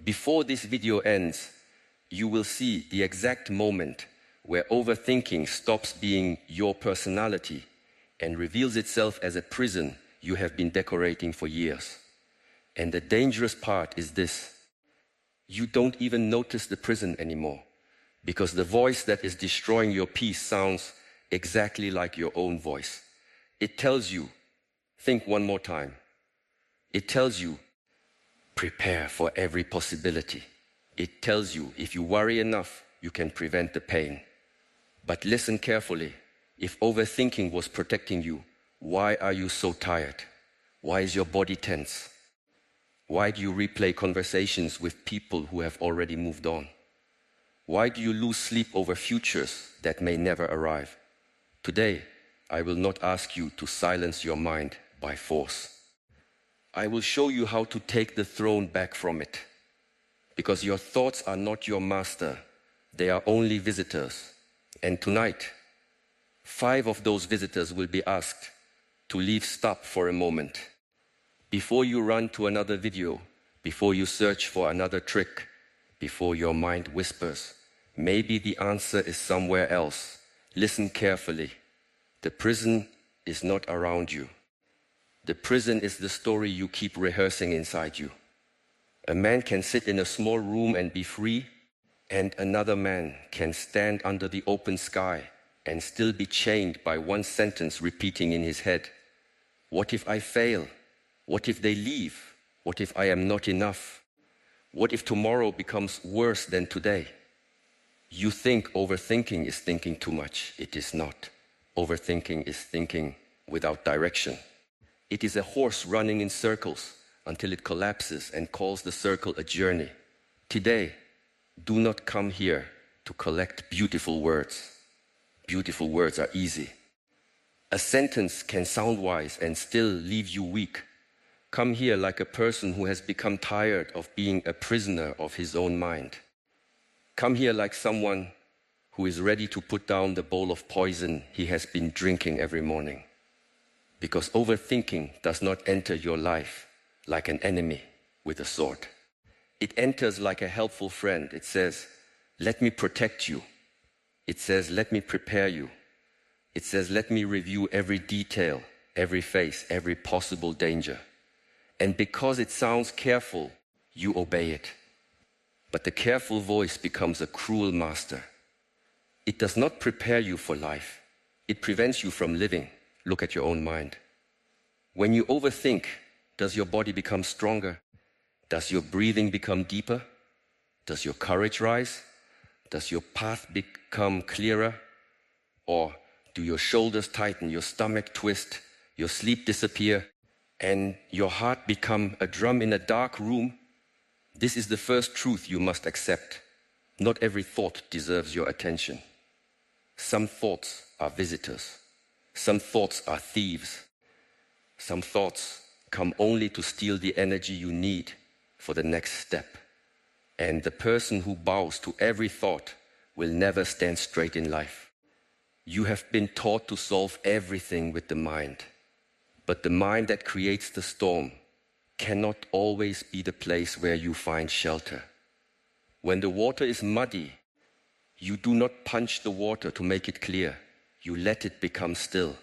Before this video ends, you will see the exact moment where overthinking stops being your personality and reveals itself as a prison you have been decorating for years. And the dangerous part is this: you don't even notice the prison anymore, because the voice that is destroying your peace sounds exactly like your own voice. It tells you, think one more time. It tells you, prepare for every possibility. It tells you, if you worry enough, you can prevent the pain. But listen carefully. If overthinking was protecting you, why are you so tired? Why is your body tense? Why do you replay conversations with people who have already moved on? Why do you lose sleep over futures that may never arrive? Today, I will not ask you to silence your mind by force. I will show you how to take the throne back from it. Because your thoughts are not your master, they are only visitors. And tonight, 5 of those visitors will be asked to leave stop for a moment. Before you run to another video, before you search for another trick, before your mind whispers, maybe the answer is somewhere else. Listen carefully. The prison is not around you. The prison is the story you keep rehearsing inside you. A man can sit in a small room and be free, and another man can stand under the open sky and still be chained by one sentence repeating in his head. What if I fail? What if they leave? What if I am not enough? What if tomorrow becomes worse than today? You think overthinking is thinking too much. It is not. Overthinking is thinking without direction. It is a horse running in circles until it collapses and calls the circle a journey. Today, do not come here to collect beautiful words. Beautiful words are easy. A sentence can sound wise and still leave you weak. Come here like a person who has become tired of being a prisoner of his own mind. Come here like someone who is ready to put down the bowl of poison he has been drinking every morning. Because overthinking does not enter your life like an enemy with a sword. It enters like a helpful friend. It says, let me protect you. It says, let me prepare you. It says, let me review every detail, every face, every possible danger. And because it sounds careful, you obey it. But the careful voice becomes a cruel master. It does not prepare you for life. It prevents you from living. Look at your own mind. When you overthink, does your body become stronger? Does your breathing become deeper? Does your courage rise? Does your path become clearer? Or do your shoulders tighten, your stomach twist, your sleep disappear, and your heart become a drum in a dark room? This is the first truth you must accept. Not every thought deserves your attention. Some thoughts are visitors. Some thoughts are thieves. Some thoughts come only to steal the energy you need for the next step. And the person who bows to every thought will never stand straight in life. You have been taught to solve everything with the mind. But the mind that creates the storm cannot always be the place where you find shelter. When the water is muddy, you do not punch the water to make it clear. You let it become still.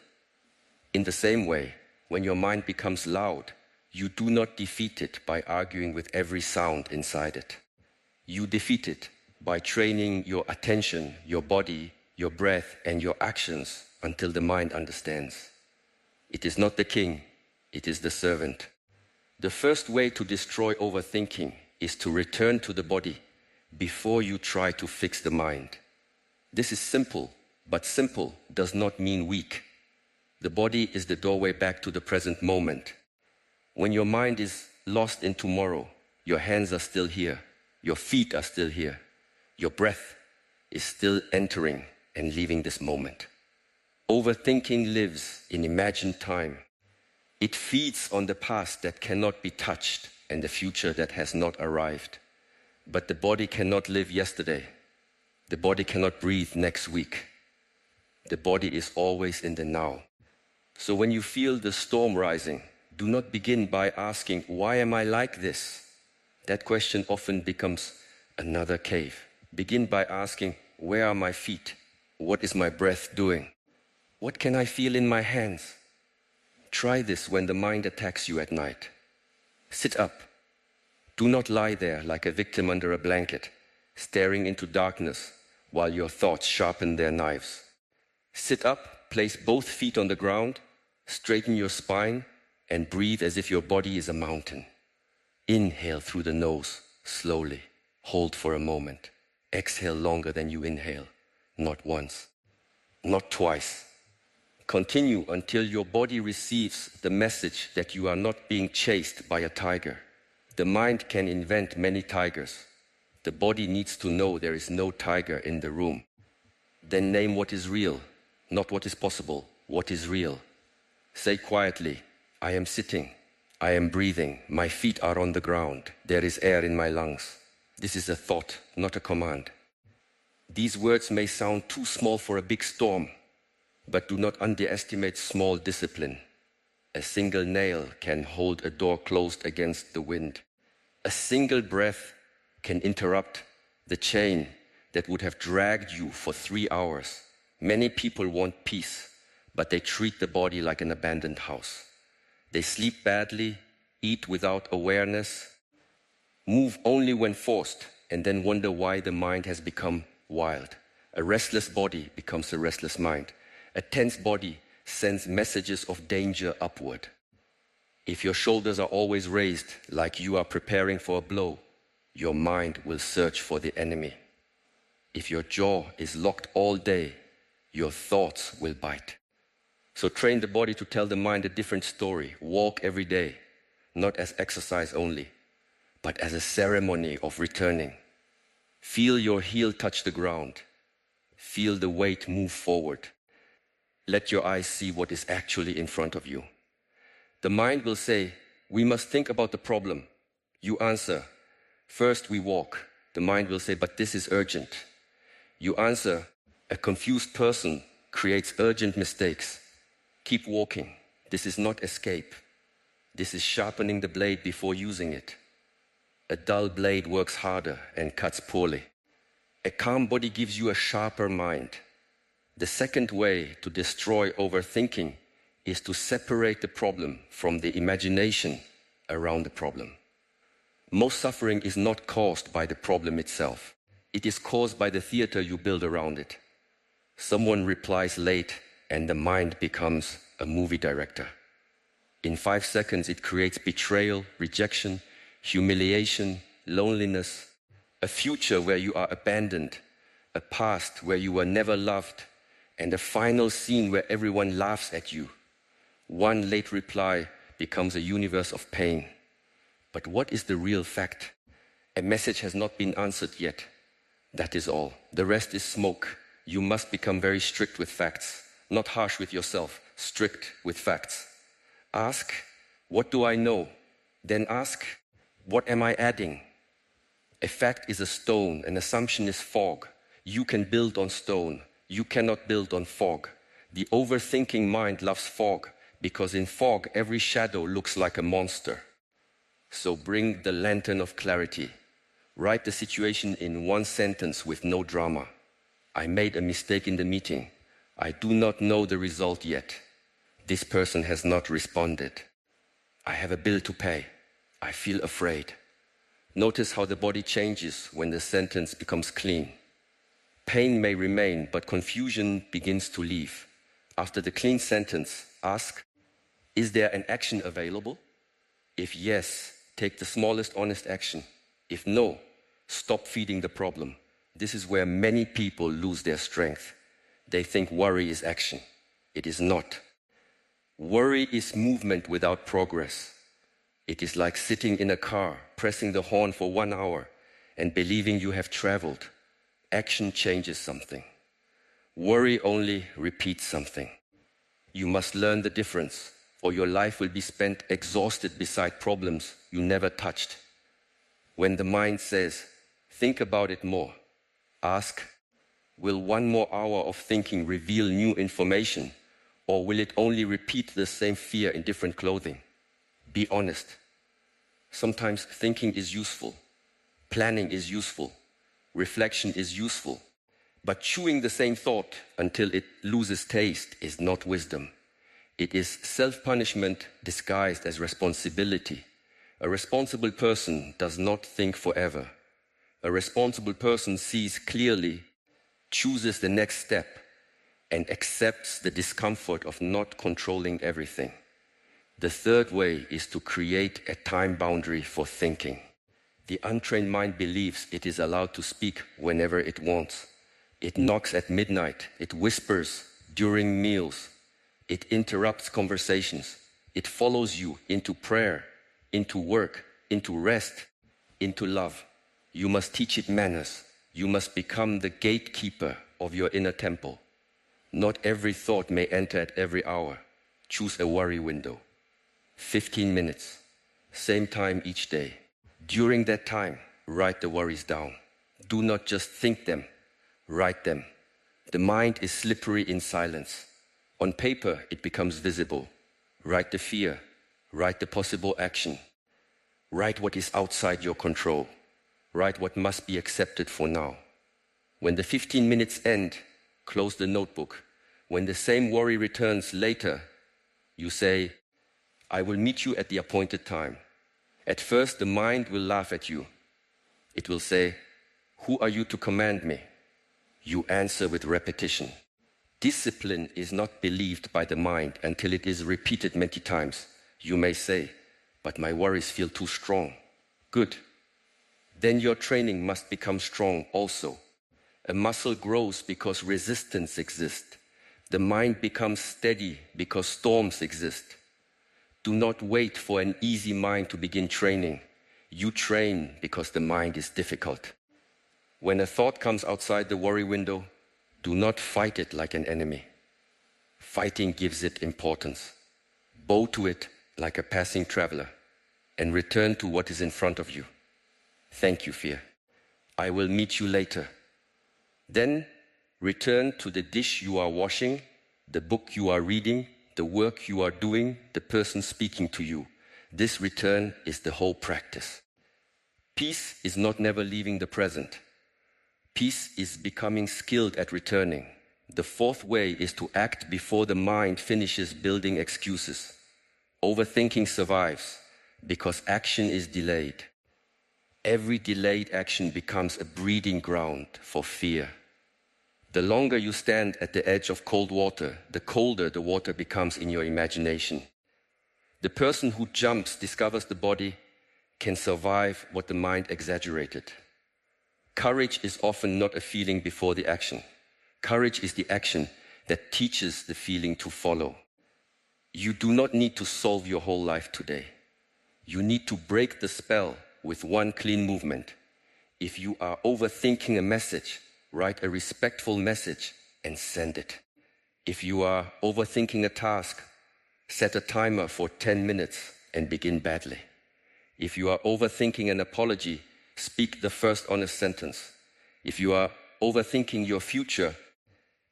In the same way, when your mind becomes loud, you do not defeat it by arguing with every sound inside it. You defeat it by training your attention, your body, your breath, and your actions until the mind understands. It is not the king, it is the servant. The first way to destroy overthinking is to return to the body before you try to fix the mind. This is simple, but simple does not mean weak. The body is the doorway back to the present moment. When your mind is lost in tomorrow, your hands are still here, your feet are still here, your breath is still entering and leaving this moment. Overthinking lives in imagined time. It feeds on the past that cannot be touched and the future that has not arrived. But the body cannot live yesterday. The body cannot breathe next week. The body is always in the now. So when you feel the storm rising, do not begin by asking, why am I like this? That question often becomes another cave. Begin by asking, where are my feet? What is my breath doing? What can I feel in my hands? Try this when the mind attacks you at night. Sit up. Do not lie there like a victim under a blanket, staring into darkness while your thoughts sharpen their knives. Sit up, place both feet on the ground, straighten your spine, and breathe as if your body is a mountain. Inhale through the nose, slowly. Hold for a moment. Exhale longer than you inhale. Not once, not twice. Continue until your body receives the message that you are not being chased by a tiger. The mind can invent many tigers. The body needs to know there is no tiger in the room. Then name what is real, not what is possible, what is real. Say quietly, I am sitting, I am breathing, my feet are on the ground, there is air in my lungs. This is a thought, not a command. These words may sound too small for a big storm, but do not underestimate small discipline. A single nail can hold a door closed against the wind. A single breath can interrupt the chain that would have dragged you for 3 hours. Many people want peace, but they treat the body like an abandoned house. They sleep badly, eat without awareness, move only when forced, and then wonder why the mind has become wild. A restless body becomes a restless mind. A tense body sends messages of danger upward. If your shoulders are always raised, like you are preparing for a blow, your mind will search for the enemy. If your jaw is locked all day, your thoughts will bite. So train the body to tell the mind a different story. Walk every day, not as exercise only, but as a ceremony of returning. Feel your heel touch the ground. Feel the weight move forward. Let your eyes see what is actually in front of you. The mind will say, we must think about the problem. You answer, first we walk. The mind will say, but this is urgent. You answer, a confused person creates urgent mistakes. Keep walking. This is not escape. This is sharpening the blade before using it. A dull blade works harder and cuts poorly. A calm body gives you a sharper mind. The second way to destroy overthinking is to separate the problem from the imagination around the problem. Most suffering is not caused by the problem itself. It is caused by the theater you build around it. Someone replies late and the mind becomes a movie director. In 5 seconds, it creates betrayal, rejection, humiliation, loneliness, a future where you are abandoned, a past where you were never loved, and a final scene where everyone laughs at you. One late reply becomes a universe of pain. But what is the real fact? A message has not been answered yet. That is all. The rest is smoke. You must become very strict with facts, not harsh with yourself, strict with facts. Ask, what do I know? Then ask, what am I adding? A fact is a stone, an assumption is fog. You can build on stone. You cannot build on fog. The overthinking mind loves fog because in fog, every shadow looks like a monster. So bring the lantern of clarity. Write the situation in 1 sentence with no drama. I made a mistake in the meeting. I do not know the result yet. This person has not responded. I have a bill to pay. I feel afraid. Notice how the body changes when the sentence becomes clean. Pain may remain, but confusion begins to leave. After the clean sentence, ask, is there an action available? If yes, take the smallest honest action. If no, stop feeding the problem. This is where many people lose their strength. They think worry is action. It is not. Worry is movement without progress. It is like sitting in a car, pressing the horn for 1 hour and believing you have traveled. Action changes something. Worry only repeats something. You must learn the difference, or your life will be spent exhausted beside problems you never touched. When the mind says, think about it more, ask, will 1 more hour of thinking reveal new information, or will it only repeat the same fear in different clothing? Be honest. Sometimes thinking is useful, planning is useful, reflection is useful, but chewing the same thought until it loses taste is not wisdom. It is self-punishment disguised as responsibility. A responsible person does not think forever. A responsible person sees clearly, chooses the next step, and accepts the discomfort of not controlling everything. The third way is to create a time boundary for thinking. The untrained mind believes it is allowed to speak whenever it wants. It knocks at midnight. It whispers during meals. It interrupts conversations. It follows you into prayer, into work, into rest, into love. You must teach it manners. You must become the gatekeeper of your inner temple. Not every thought may enter at every hour. Choose a worry window. 15 minutes, same time each day. During that time, write the worries down. Do not just think them, write them. The mind is slippery in silence. On paper, it becomes visible. Write the fear, write the possible action. Write what is outside your control. Write what must be accepted for now. When the 15 minutes end, close the notebook. When the same worry returns later, you say, I will meet you at the appointed time. At first, the mind will laugh at you. It will say, who are you to command me? You answer with repetition. Discipline is not believed by the mind until it is repeated many times. You may say, but my worries feel too strong. Good. Then your training must become strong also. A muscle grows because resistance exists. The mind becomes steady because storms exist. Do not wait for an easy mind to begin training. You train because the mind is difficult. When a thought comes outside the worry window, do not fight it like an enemy. Fighting gives it importance. Bow to it like a passing traveler and return to what is in front of you. Thank you, fear. I will meet you later. Then return to the dish you are washing, the book you are reading, the work you are doing, the person speaking to you. This return is the whole practice. Peace is not never leaving the present. Peace is becoming skilled at returning. The fourth way is to act before the mind finishes building excuses. Overthinking survives because action is delayed. Every delayed action becomes a breeding ground for fear. The longer you stand at the edge of cold water, the colder the water becomes in your imagination. The person who jumps, discovers the body, can survive what the mind exaggerated. Courage is often not a feeling before the action. Courage is the action that teaches the feeling to follow. You do not need to solve your whole life today. You need to break the spell with one clean movement. If you are overthinking a message, write a respectful message and send it. If you are overthinking a task, set a timer for 10 minutes and begin badly. If you are overthinking an apology, speak the first honest sentence. If you are overthinking your future,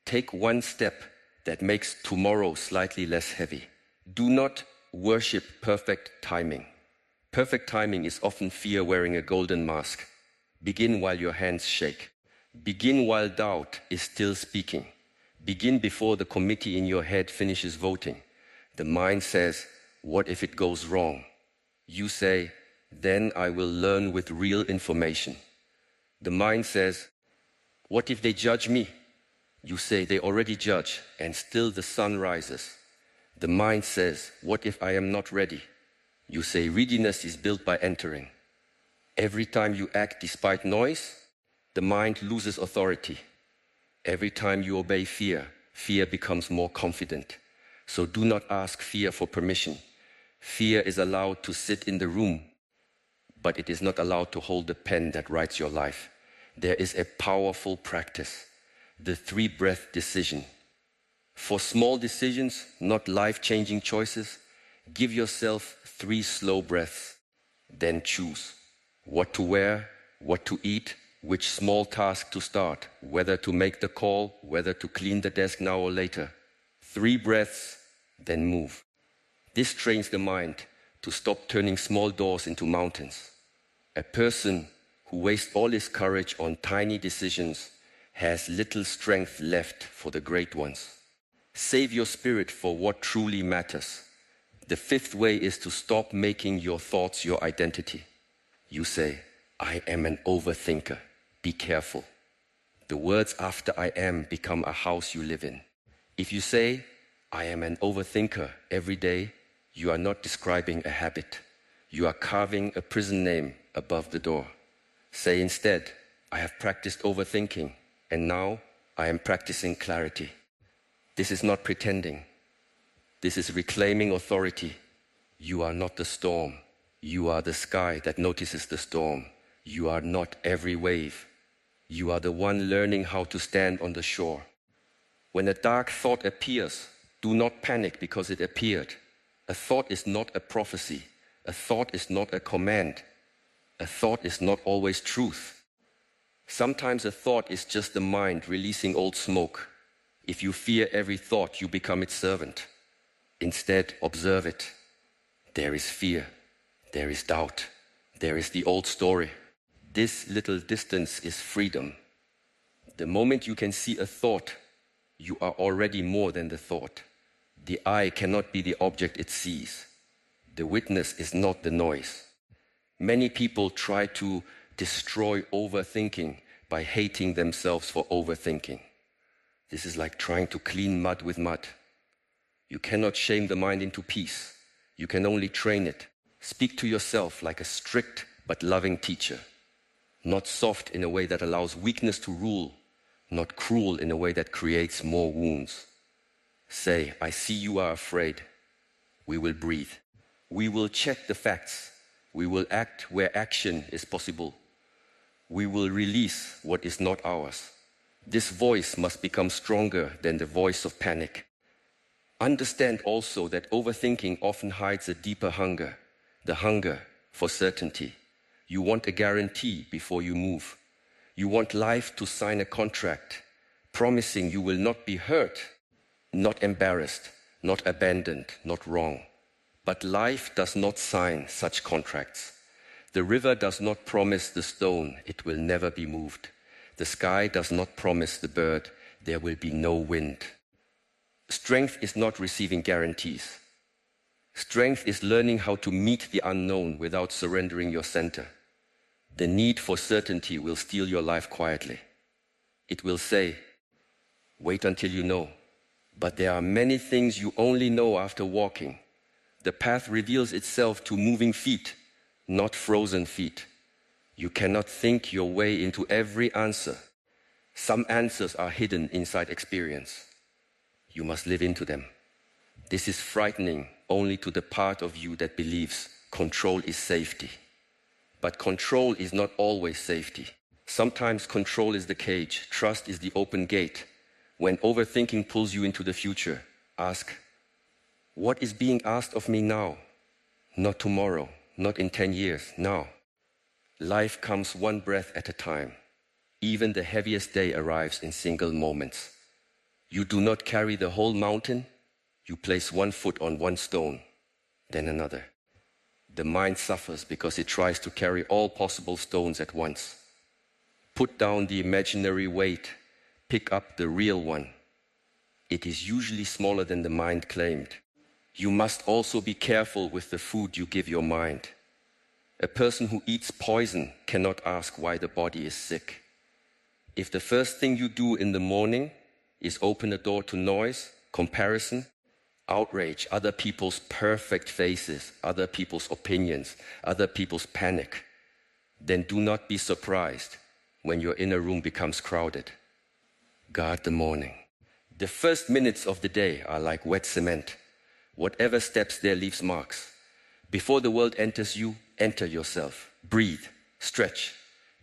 take one step that makes tomorrow slightly less heavy. Do not worship perfect timing. Perfect timing is often fear wearing a golden mask. Begin while your hands shake. Begin while doubt is still speaking. Begin before the committee in your head finishes voting. The mind says, what if it goes wrong? You say, then I will learn with real information. The mind says, what if they judge me? You say, they already judge, and still the sun rises. The mind says, what if I am not ready? You say, readiness is built by entering. Every time you act despite noise, the mind loses authority. Every time you obey fear, fear becomes more confident. So do not ask fear for permission. Fear is allowed to sit in the room, but it is not allowed to hold the pen that writes your life. There is a powerful practice, the 3-breath decision. For small decisions, not life-changing choices, give yourself 3 slow breaths. Then choose what to wear, what to eat, which small task to start, whether to make the call, whether to clean the desk now or later. 3 breaths, then move. This trains the mind to stop turning small doors into mountains. A person who wastes all his courage on tiny decisions has little strength left for the great ones. Save your spirit for what truly matters. The fifth way is to stop making your thoughts your identity. You say, I am an overthinker. Be careful. The words after I am become a house you live in. If you say, I am an overthinker every day, you are not describing a habit. You are carving a prison name above the door. Say instead, I have practiced overthinking, and now I am practicing clarity. This is not pretending. This is reclaiming authority. You are not the storm. You are the sky that notices the storm. You are not every wave. You are the one learning how to stand on the shore. When a dark thought appears, do not panic because it appeared. A thought is not a prophecy. A thought is not a command. A thought is not always truth. Sometimes a thought is just the mind releasing old smoke. If you fear every thought, you become its servant. Instead, observe it. There is fear. There is doubt. There is the old story. This little distance is freedom. The moment you can see a thought, you are already more than the thought. The eye cannot be the object it sees. The witness is not the noise. Many people try to destroy overthinking by hating themselves for overthinking. This is like trying to clean mud with mud. You cannot shame the mind into peace. You can only train it. Speak to yourself like a strict but loving teacher. Not soft in a way that allows weakness to rule. Not cruel in a way that creates more wounds. Say, I see you are afraid. We will breathe. We will check the facts. We will act where action is possible. We will release what is not ours. This voice must become stronger than the voice of panic. Understand also that overthinking often hides a deeper hunger, the hunger for certainty. You want a guarantee before you move. You want life to sign a contract, promising you will not be hurt, not embarrassed, not abandoned, not wrong. But life does not sign such contracts. The river does not promise the stone, it will never be moved. The sky does not promise the bird, there will be no wind. Strength is not receiving guarantees. Strength is learning how to meet the unknown without surrendering your center. The need for certainty will steal your life quietly. It will say, wait until you know. But there are many things you only know after walking. The path reveals itself to moving feet, not frozen feet. You cannot think your way into every answer. Some answers are hidden inside experience. You must live into them. This is frightening only to the part of you that believes control is safety. But control is not always safety. Sometimes control is the cage, trust is the open gate. When overthinking pulls you into the future, ask, what is being asked of me now? Not tomorrow, not in 10 years, now. Life comes one breath at a time. Even the heaviest day arrives in single moments. You do not carry the whole mountain. You place one foot on one stone, then another. The mind suffers because it tries to carry all possible stones at once. Put down the imaginary weight. Pick up the real one. It is usually smaller than the mind claimed. You must also be careful with the food you give your mind. A person who eats poison cannot ask why the body is sick. If the first thing you do in the morning is open a door to noise, comparison, outrage, other people's perfect faces, other people's opinions, other people's panic, then do not be surprised when your inner room becomes crowded. Guard the morning. The first minutes of the day are like wet cement. Whatever steps there leaves marks. Before the world enters you, enter yourself. Breathe, stretch,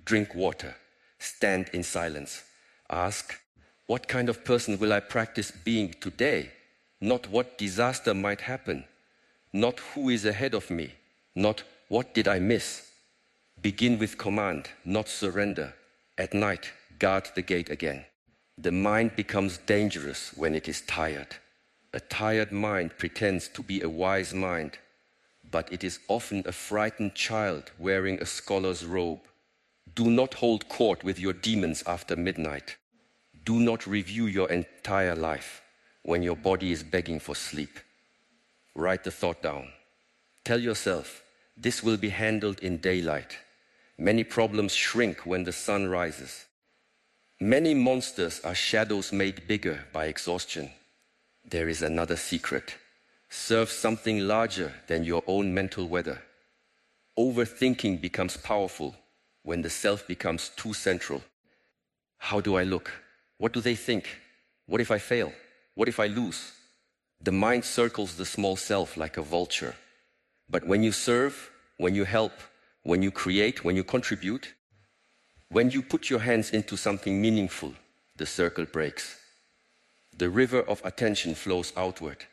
drink water, stand in silence. Ask, what kind of person will I practice being today? Not what disaster might happen. Not who is ahead of me. Not what did I miss. Begin with command, not surrender. At night, guard the gate again. The mind becomes dangerous when it is tired. A tired mind pretends to be a wise mind. but it is often a frightened child wearing a scholar's robe. Do not hold court with your demons after midnight. Do not review your entire life when your body is begging for sleep. Write the thought down. Tell yourself, this will be handled in daylight. Many problems shrink when the sun rises. Many monsters are shadows made bigger by exhaustion. There is another secret. Serve something larger than your own mental weather. Overthinking becomes powerful when the self becomes too central. How do I look? What do they think? What if I fail? What if I lose? The mind circles the small self like a vulture. But when you serve, when you help, when you create, when you contribute, when you put your hands into something meaningful, the circle breaks. The river of attention flows outward.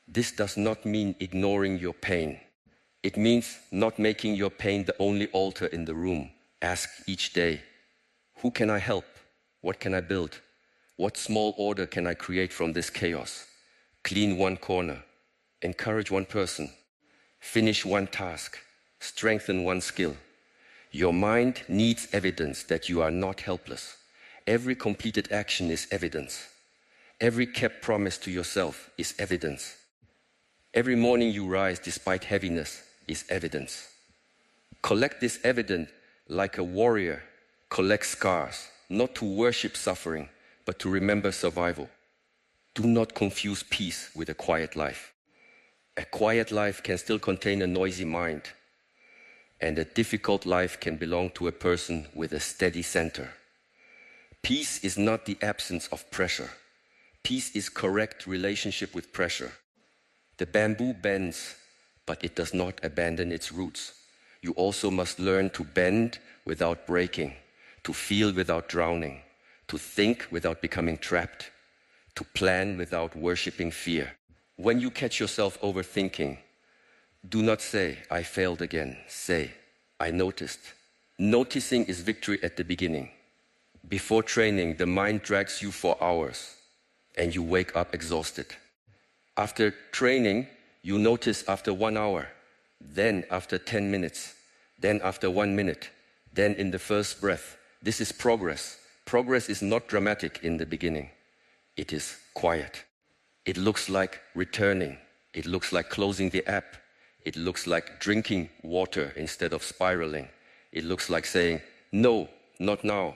This does not mean ignoring your pain. It means not making your pain the only altar in the room. Ask each day, who can I help? What can I build? What small order can I create from this chaos? Clean one corner, encourage one person, finish one task, strengthen one skill. Your mind needs evidence that you are not helpless. Every completed action is evidence. Every kept promise to yourself is evidence. Every morning you rise despite heaviness is evidence. Collect this evidence like a warrior collects scars, not to worship suffering, but to remember survival. Do not confuse peace with a quiet life. A quiet life can still contain a noisy mind, and a difficult life can belong to a person with a steady center. Peace is not the absence of pressure. Peace is correct relationship with pressure. The bamboo bends, but it does not abandon its roots. You also must learn to bend without breaking, to feel without drowning, to think without becoming trapped, to plan without worshiping fear. When you catch yourself overthinking, do not say, I failed again. Say, I noticed. Noticing is victory at the beginning. Before training, the mind drags you for hours, and you wake up exhausted. After training, you notice after 1 hour, then after 10 minutes, then after 1 minute, then in the first breath. This is progress. Progress is not dramatic in the beginning. It is quiet. It looks like returning. It looks like closing the app. It looks like drinking water instead of spiraling. It looks like saying, no, not now,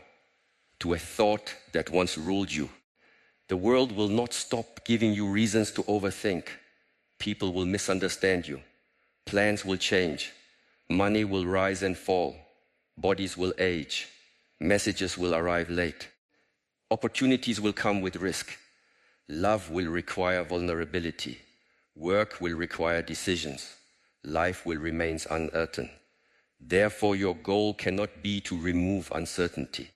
to a thought that once ruled you. The world will not stop giving you reasons to overthink. People will misunderstand you. Plans will change. Money will rise and fall. Bodies will age. Messages will arrive late. Opportunities will come with risk. Love will require vulnerability. Work will require decisions. Life will remain uncertain. Therefore, your goal cannot be to remove uncertainty.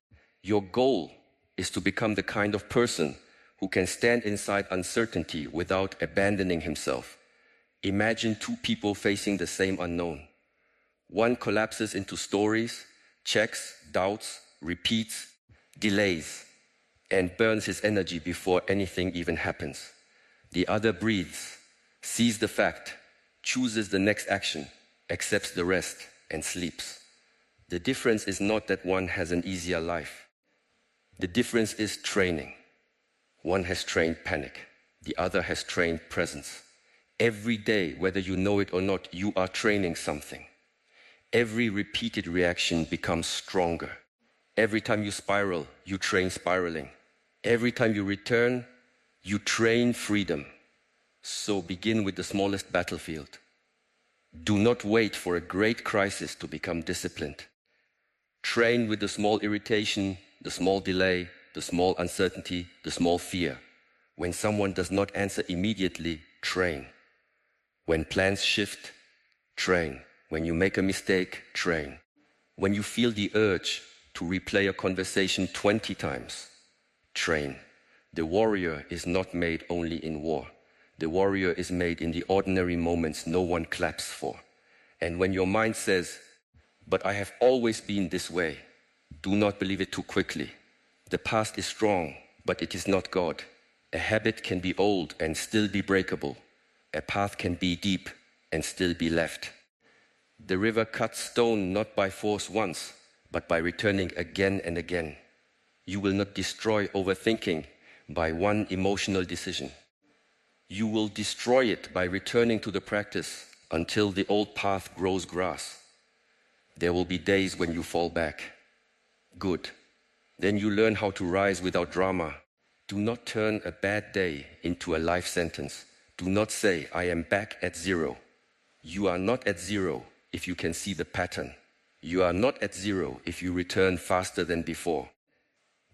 Your goal is to become the kind of person who can stand inside uncertainty without abandoning himself. Imagine two people facing the same unknown. One collapses into stories, checks, doubts, repeats, delays, and burns his energy before anything even happens. The other breathes, sees the fact, chooses the next action, accepts the rest, and sleeps. The difference is not that one has an easier life. The difference is training. One has trained panic. The other has trained presence. Every day, whether you know it or not, you are training something. Every repeated reaction becomes stronger. Every time you spiral, you train spiraling. Every time you return, you train freedom. So begin with the smallest battlefield. Do not wait for a great crisis to become disciplined. Train with the small irritation, the small delay, the small uncertainty, the small fear. When someone does not answer immediately, train. When plans shift, train. When you make a mistake, train. When you feel the urge to replay a conversation 20 times, train. The warrior is not made only in war. The warrior is made in the ordinary moments no one claps for. And when your mind says, but I have always been this way, do not believe it too quickly. The past is strong, but it is not God. A habit can be old and still be breakable. A path can be deep and still be left. The river cuts stone not by force once, but by returning again and again. You will not destroy overthinking by one emotional decision. You will destroy it by returning to the practice until the old path grows grass. There will be days when you fall back. Good. Then you learn how to rise without drama. Do not turn a bad day into a life sentence. Do not say, I am back at zero. You are not at zero if you can see the pattern. You are not at zero if you return faster than before.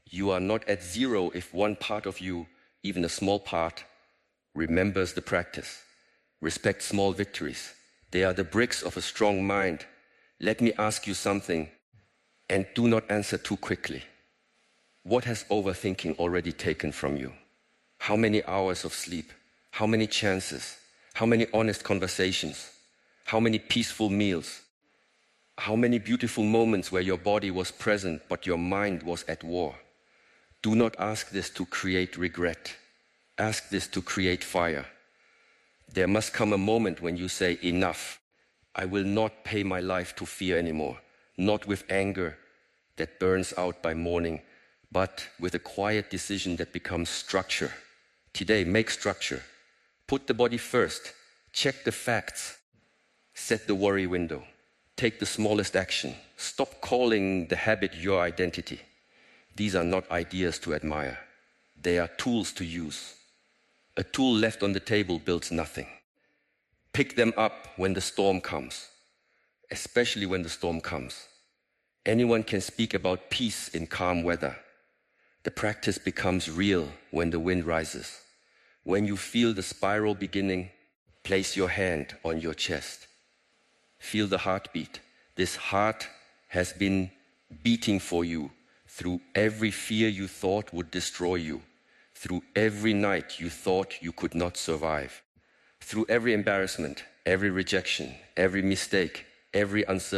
You are not at zero if one part of you, even a small part, remembers the practice. Respect small victories. They are the bricks of a strong mind. Let me ask you something, and do not answer too quickly. What has overthinking already taken from you? How many hours of sleep? How many chances? How many honest conversations? How many peaceful meals? How many beautiful moments where your body was present but your mind was at war? Do not ask this to create regret. Ask this to create fire. There must come a moment when you say, enough. I will not pay my life to fear anymore, not with anger that burns out by morning, but with a quiet decision that becomes structure. Today, make structure. Put the body first. Check the facts. Set the worry window. Take the smallest action. Stop calling the habit your identity. These are not ideas to admire. They are tools to use. A tool left on the table builds nothing. Pick them up when the storm comes, especially when the storm comes. Anyone can speak about peace in calm weather. The practice becomes real when the wind rises. When you feel the spiral beginning, place your hand on your chest. Feel the heartbeat. This heart has been beating for you through every fear you thought would destroy you, through every night you thought you could not survive, through every embarrassment, every rejection, every mistake, every uncertainty.